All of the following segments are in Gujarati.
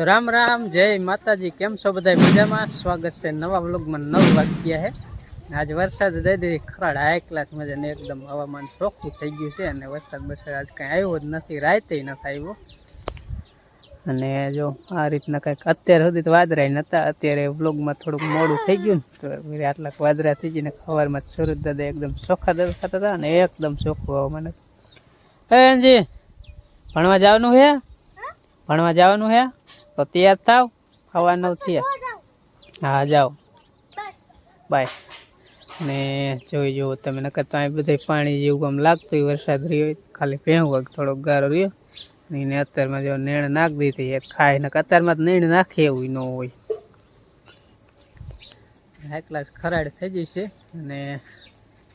તો રામ રામ, જય માતાજી. કેમ છો બધા? મજામાં? સ્વાગત છે નવા વ્લોગમાં. 9 વાગ્યા છે. આજ વરસાદ દઈ દીધી ખરાડ હાઈ ક્લાસ મજા ને એકદમ હવામાન ચોખ્ખું થઈ ગયું છે. અને વરસાદ આજ કાંઈ આવ્યો જ નથી, રાતે નથી આવ્યો. અને જો આ રીતના કંઈક અત્યાર સુધી તો વાદળા નહોતા. અત્યારે વ્લોગમાં થોડુંક મોડું થઈ ગયું ને તો આટલાક વાદળા થઈ ગયું ને સવારમાં સુરત દાદા એકદમ ચોખ્ખા દેખાતા હતા અને એકદમ ચોખ્ખું હવામાન હતું. જી ભણવા જવાનું છે? ભણવા જવાનું છે તો તૈયાર થાવ. 9:15 થયા. હા જાઓ, બાય. ને જોઈ જુઓ તમે, નકર તો અહીં બધે પાણી જેવું આમ લાગતું હોય વરસાદ રહ્યો, ખાલી ભેહું થોડોક ગારો રહ્યો. એને અત્યારમાં જો નેણ નાખી દીધી એ ખાય ને, અત્યારમાં જ નેણ નાખે એવું ન હોય. હાઈ ક્લાસ ખરાડ થઈ ગઈ છે અને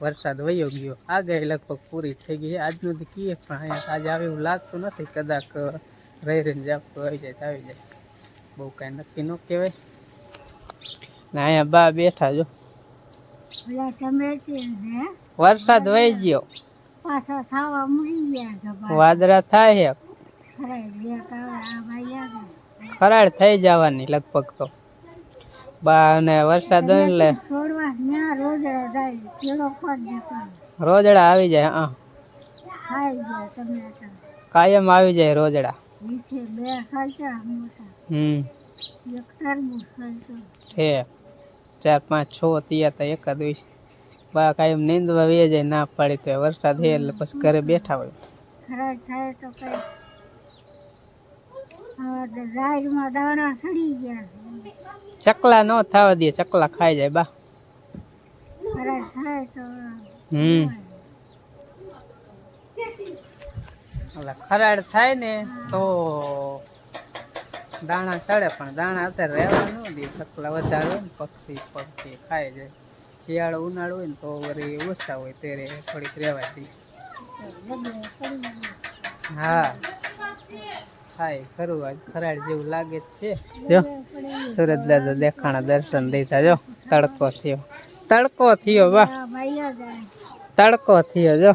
વરસાદ વયો ગયો. આગાહી લગભગ પૂરી થઈ ગઈ છે આજનું તો કીએ, પણ અહીંયા આજે આવે એવું લાગતું નથી. કદાચ રહી રહીને ઝાપટું આવી જાય તો આવી જાય, બહુ કાંઈ નક્કી ન કહેવાય. ને અહીંયા બા બેઠા જો, વરસાદ વહી ગયો, પાછા થવા મળી ગયા, વાદળા થાય છે, ખરાડ થઈ જવાની લગભગ તો. બા અને વરસાદ એટલે રોજડા આવી જાય. હા, કાયમ આવી જાય રોજડા. છે 4, 5, 6 તૈયાર એકાદ હોય છે. બા કાયમ નીંદવા વે જાય, ના પાડી તો વરસાદ છે એટલે પછી ઘરે બેઠા હોય. ચકલા ન થવા દે, ચકલા ખાઈ જાય બા. ખરાડ થાય ને તો દાણા ચડે, પણ દાણા અત્યારે રહેવા ન દે. ચકલા વધારે હોય ને, પક્ષી ખાઈ જાય. શિયાળો ઉનાળો હોય ને તો વળી ઓછા હોય, ત્યારે થોડીક રહેવા દે. હા થાય ખરું, આજ ખરાડ જેવું લાગે જ છે. જો સુરત દાદા દેખાણા, દર્શન દીધા. જો તડકો થયો, તડકો થયો વાહ, તડકો થયો. જો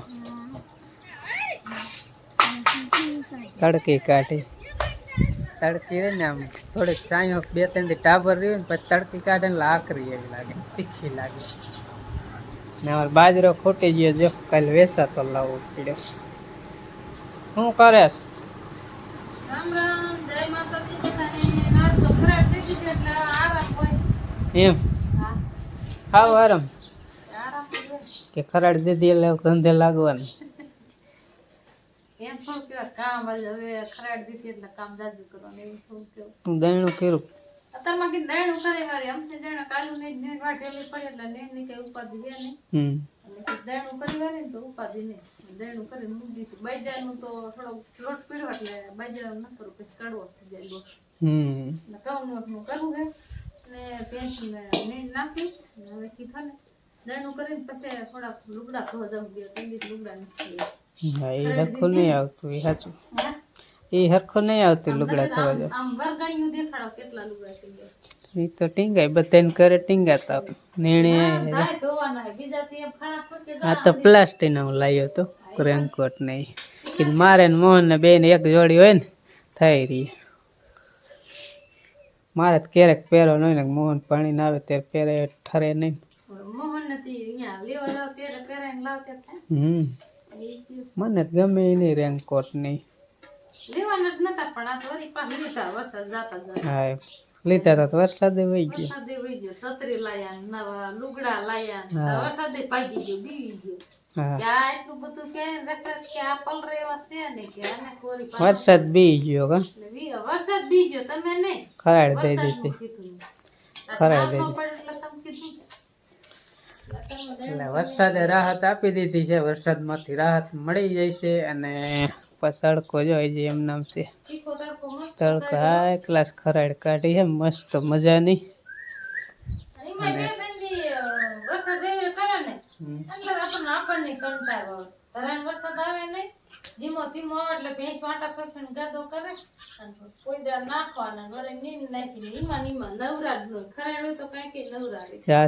તડકી કાઢી, તડકી રહી ને આમ થોડીક ચાયો 2-3 ટાબર રહ્યું ને પછી તડકી કાઢે ને આકરી એવી લાગે, તીખી લાગે. ને અમારે બાજરો ખૂટી ગયો. જો કાલે વેચાતો લાવવો પડ્યો. શું કરે છે? એમ હાવ આરામ કે ખરાડ દીધી એટલે ધંધે લાગવાનું. દયણું કર્યું હા, એ હરખું નહીં આવતું. એ સાચું, એ હરખું નહીં આવતું લુગડા થવા જાય. એ તો ટીંગાય, બધાને કરે ટીંગાતા નેણે. આ તો પ્લાસ્ટિક નો લાવ્યો હતો રેનકોટ ને. મારે ને મોહન ને બે ને એક જોડી હોય ને થઈ રહી. મારે તો ક્યારેક પહેરો નહીં ને, મોહન પાણી ના આવે ત્યારે પહેરે, ઠરે નહીં. મને ગમે નહીં રેનકોટ નહીં. હા, લીધા તો વરસાદ વહી ગયો. છત્રી લાયા, નવા લુગડા લાયા, વરસાદ પાકી ગયો, બીવી ગયો. વરસાદ બી ગયો, વરસાદ બી ગયો. તમે નહીં ખરાડ દઈ દીધી, ખરાડ દઈ દીધી. એટલે વરસાદે રાહત આપી દીધી છે. વરસાદ માંથી રાહત મળી જાય છે. અને તડકો જોઈ છે એમ નામ છે તડકો. હાઈ ક્લાસ ખરાડ કાઢી છે મસ્ત મજાની.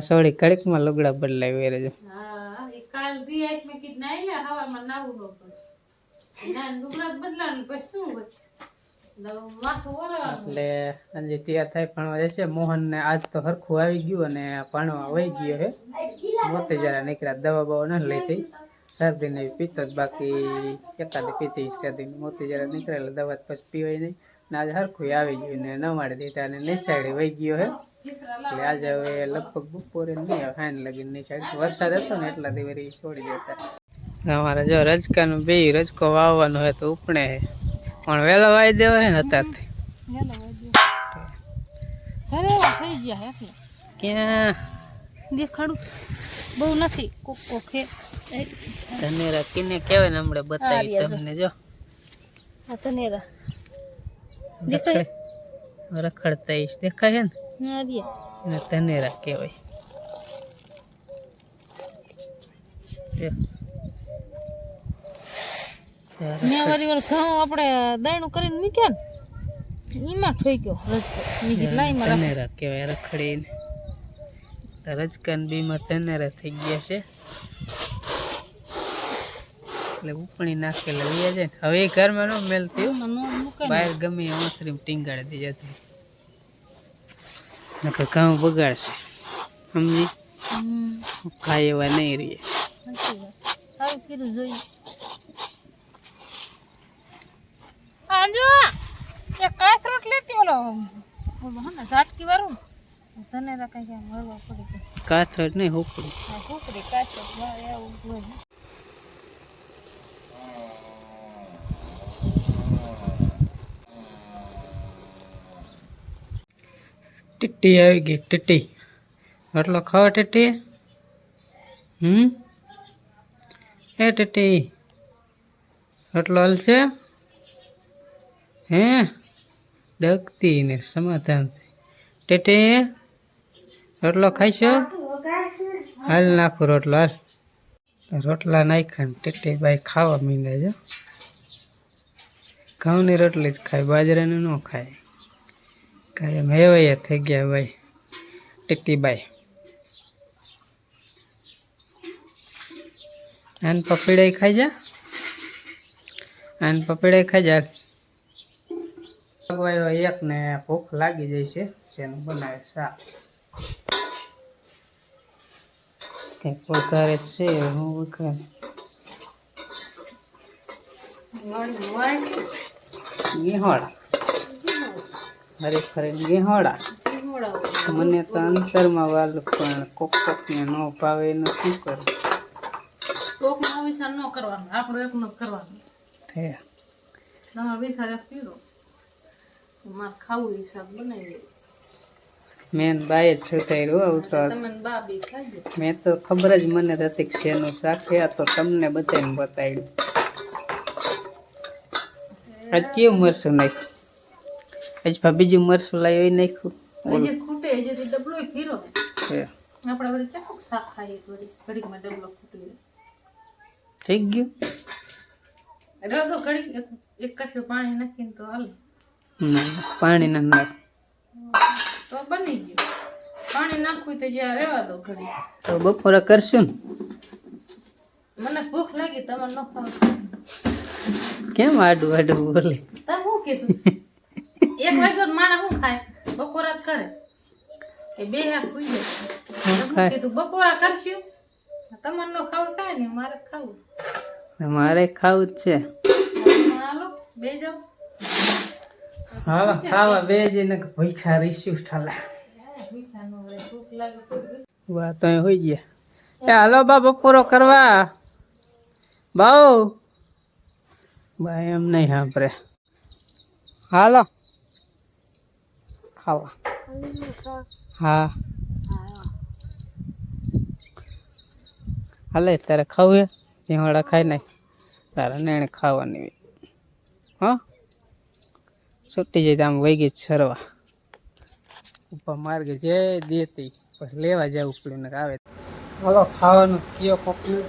સોળી કડીક માં લુગડા બદલાવી રહેજો. એટલે હજી તૈયાર થાય ભણવા જશે. મોહન ને આજ તો હરખું આવી ગયું અને ભણવા વહી ગયો હે. મોતે જરા નીકળ્યા, દવા બવા ન લેતી, શરદી ને પીતો જ, બાકી એકાદી પીતી શરદી. મોતી જરા નીકળેલા દવા પછી પીવાય નહીં ને આજે હરખું આવી ગયું ને ન માડી દીધા અને નિશાળે વહી ગયો હે. એટલે આજે હવે લગભગ બપોરે નહીં આવે, ફાઈન લગીને નિશાળે. વરસાદ હતો ને એટલા દિવસ છોડી દેતા. અમારે જો રજકાનું બે રજકો વાવવાનો હોય તો ઉપણે પણ વેલો વાવી દેવો હે ને અત્યારથી. ક્યાં દેખાડું બહુ નથી, કોક કોક હે. ધનેરા કિને કહેવાય ને હમણાં બતાવી તમને. જો આ ધનેરા રખડતા ઈશ દેખાય છે ને, દેખાય એને ધનેરા કહેવાય. મેં વળી ઘઉં આપણે દયણું કરીને મૂક્યા ને એમાં ઠોક્યો રજકો. બીજી લાઈમાં ધનેરા કહેવાય રખડીને. રજકાન બીમાં ધનેરા થઈ ગયા છે એટલે ઉપણી નાખેલા વીયા જાય ને. હવે એ ઘરમાં ન મેલતી, બહાર ગમે એ ઓસરી ટીંગાડી દે જતી, નકર ઘઉં બગાડશે. સમજી ખાય એવા નહીં રહીએ. સારું કીધું જોઈએ. આજો એ કાથરોટ લેતી ઓલો હને ઝાટકી વાળું ધનેરા કઈ મળવા પડે. કાથરોટ નહીં, હુકડી. હુકડી કાથરોટ એવું હોય. ટીટી આવી ગઈ, ટીટી. રોટલો ખાવા ટીટી? એ ટીટી રોટલો હલશે? હે ડગતી ને સમાધાન. ટીટી રોટલો ખાઈશો? હાલ નાખો રોટલો, હાલ. રોટલા નાખ્યા ને ટીટી બાઈ ખાવા માંડ્યા. જો ઘઉંની રોટલી જ ખાય, બાજરાની ન ખાય. કાંઈ એમ હેવાય થઈ ગયા ભાઈ ટીટીબાઈ. આને પપીડા ખાઈ જા, આને પપીડા ખાઈ જા. એક ને ભૂખ લાગી જાય છે, જેનું બનાવે શાક કંઈક વઘારે છે. હું વઘારે ગેહોડા, ખરેખર ગેહોડા. મને તો અંતરમાં વાલું, પણ કોક કોકને ન ભાવે એનું શું કરું? કોકનો વિચાર ન કરવાનો, આપણો એકનો કરવાનો. તમારો વિચાર એક પીરો મારે ખાવું હિસાબ બનાવી. મેન બાય જ સુધાર્યું. આવું તો મેં તો ખબર જ મને હતી કે શેનું શાક છે. આ તો તમને બધાને બતાવ્યું. આજ કેવું મરસું નાખ્યું? આજ બીજું મરસું લાવી એ નાખ્યું. ખૂટે હજી ડબલો ફીરો આપણે વળી ક્યાં શાક ખાઈએ ઘડીકમાં ડબલો ખૂટી થઈ ગયું. તો ઘડીક એક કશું પાણી નાખીને તો હાલ. પાણી ના નાખ તો બની ગયું. પાણી નાખવું તો જ્યાં રહેવા દો ઘડી. તો બપોરે કરશું ને. મને ભૂખ લાગી, તમે ન ખાવ. કેમ આડું આડું બોલે? તમે શું કીધું? 1 વાગ્યો માણસ શું ખાય? બપોરા જ કરે કે 2 હાથ પૂઈ જાય? કીધું બપોરા કરશું. તમારે ન ખાવું કાંઈ નહીં, મારે ખાવું. મારે ખાવું જ છે. હાલો બે જાવ. હાલો ખાવા બે જઈને ભૂખ્યા રહીશું. ઠાલા ભૂખ લાગે વાહ તો હોઈ ગયા. હાલો બા બપોરો કરવા. બાઉ બા એમ નહીં સાંભળે. હાલો ખાવા. હા હાલે તારે ખાવું હે? સિંહોડા ખાઈ નાખ તારે ને એને ખાવાની. હા છૂટી જાય તો આમ વહી ગઈ છરવા ઉપર માર્ગે જે દેતી પછી લેવા જવું પડે આવે. હાલો ખાવાનું કયો કોકને,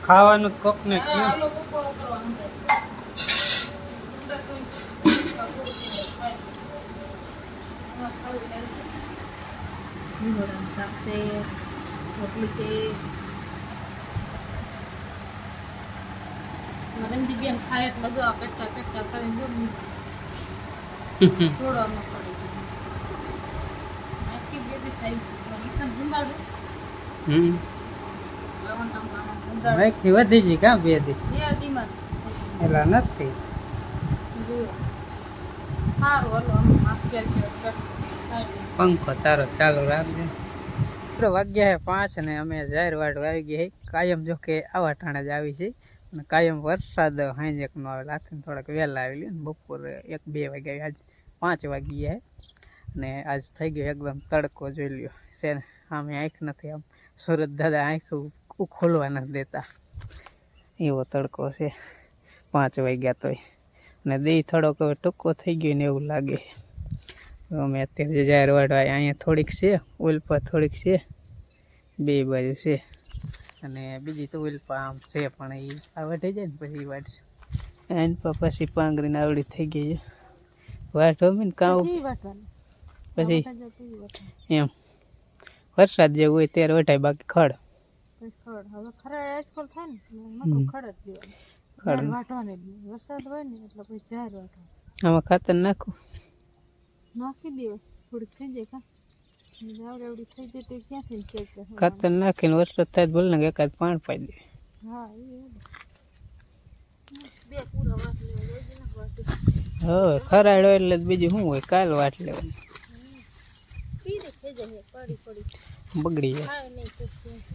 ખાવાનું કોકને કયો. શાક છે, રોટલી છે, રંજી બેન ખાય એટલે જો આ કટકા કટકા કરીને જો થોડો ન પડે આખી બે દી થઈ વિસમ ગુંગાડું મેખી વધી છે કાં બે દી બે દીમાં એલા નથી સારું હલો આમ અત્યારે પંખો તારો ચાલુ રાખજે વાગ્યા છે 5 અને અમે જાહેર વાટ આવી ગઈ કાયમ જો કે આવા ટાણા જ આવી છે અને કાયમ વરસાદ હાંજેક નો આવે રાત્રે થોડાક વહેલા આવી ને બપોરે 1-2 વાગ્યા આજ 5 વાગી ગયા અને આજ થઈ ગયો એકદમ તડકો જોઈ લ્યો છે ને આમે આંખ નથી આમ સુરત દાદા આંખ ખોલવા નથી દેતા એવો તડકો છે 5 વાગ્યા તોય અને દી થોડોક હવે ટૂંકો થઈ ગયો ને એવું લાગે અમે અત્યારે જાહેર વાટવા અહીંયા થોડીક છે ઉલ્પા થોડીક છે બે બાજુ છે અને બીજી તો ઉલ્પા આમ છે પણ એ આ વાટી જાય ને પછી વાટ છે એની પછી પાંગરીને આવડી થઈ ગઈ છે વાટ હોય ને કાં પછી એમ વરસાદ જેવું હોય ત્યારે વટાય બાકી ખડ આમાં ખાતર નાખું નાખી દેવા થોડીક થઈ જાય કા આવડી થઈ જાય તો ક્યાંથી ચેક ખાતર નાખીને વરસાદ થાય બોલ ને એકાદ પાણ પાઈ દે હા બે પૂરા વાટ લેવા હવે ખરાડો એટલે બીજું શું હોય કાલ વાટ લેવાની બગડી જાય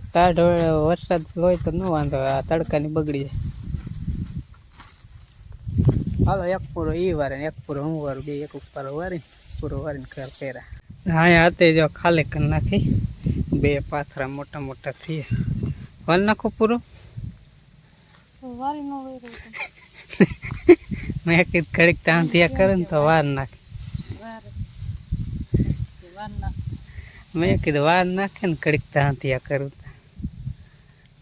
ટાઢ વરસાદ હોય તો ન વાંધો આ તડકાની બગડી જાય હાલો એક પૂરો ઈ વારે ને એક પૂરો હું વારું બે એક ઉપર વારી પૂરો વારીને ઘર પહેરા હા હાથે જો ખાલી કરી નાખી બે પાથરા મોટા મોટા થઈ વાર નાખો પૂરો વારી નો મેં કીધું ઘડીક તાંતિયા કરે ને તો વાર નાખે મેં કીધું વાર નાખે ને ઘડીક તાંતિયા કરું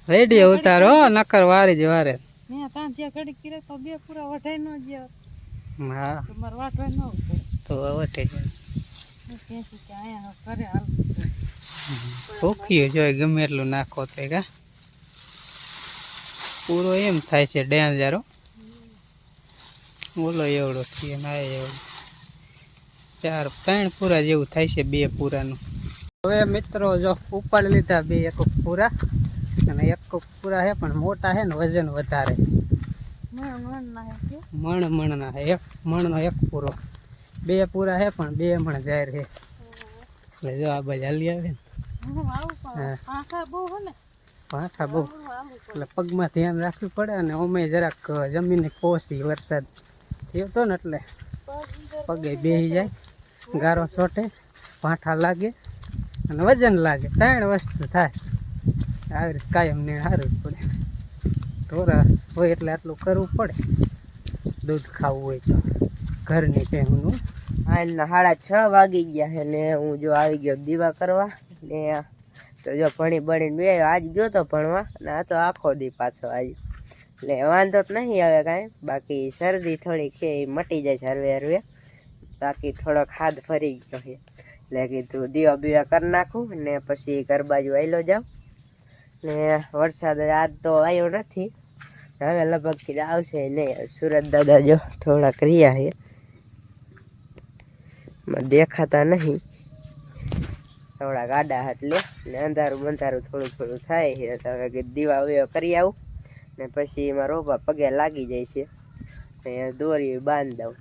રેડી ઉતારો નકર વારી જ વારે હા તો વટે ભૂખ્યું જોઈએ ગમે એટલું નાખો તો કા પૂરો એમ થાય છે ડેન્જરો બોલો એવડો છે ના એવડો 4-3 પૂરા જેવું થાય છે 2 પૂરાનું હવે મિત્રો જો ઉપાડી લીધા 2 એક પૂરા અને એક પૂરા છે પણ મોટા છે ને વજન વધારે મણ ના હે 1 મણનો 1 પૂરો 2 પૂરા છે પણ 2 મણ જાહેર છે એટલે જો આ બાજુ હાલી આવે ને પાઠા બહુ એટલે પગમાં ધ્યાન રાખવું પડે અને અમે જરાક જમીનની પોસી વરસાદ થયો હતો ને એટલે પગે બેસી જાય ગારો છોટે પાઠા લાગે અને વજન લાગે 3 વસ્તુ થાય આવી રીતે કાયમ ને સારું પડે ઢોરા હોય એટલે આટલું કરવું પડે દૂધ ખાવું હોય તો ઘરની ભેંસનું હાલના 6:30 વાગી ગયા છે ને હું જો આવી ગયો દીવા કરવા ને તો જો ભણી ભણીને બે આજ ગયો તો ભણવા અને આ તો આખો દી પાછો આજ એટલે વાંધો જ નહીં આવે કાંઈ બાકી શરદી થોડીક છે એ મટી જાય છે હરવે હરવે બાકી થોડોક હાથ ફરી ગયો છે એટલે કીધું દીવા બીવા કરી નાખું ને પછી ઘર બાજુ આવેલો જાઉં ને વરસાદ આજ તો આવ્યો નથી હવે લગભગ કીધું આવશે નહીં સુરત દાદા જો થોડાક રહ્યા છે દેખાતા નહીં થોડા ગાડા એટલે ને અંધારું બંધારું થોડું થોડું થાય છે તો હવે દીવા વીવા કરી આવું ને પછી એમાં રોપા પગે લાગી જાય છે ને દોરી બાંધ દઉં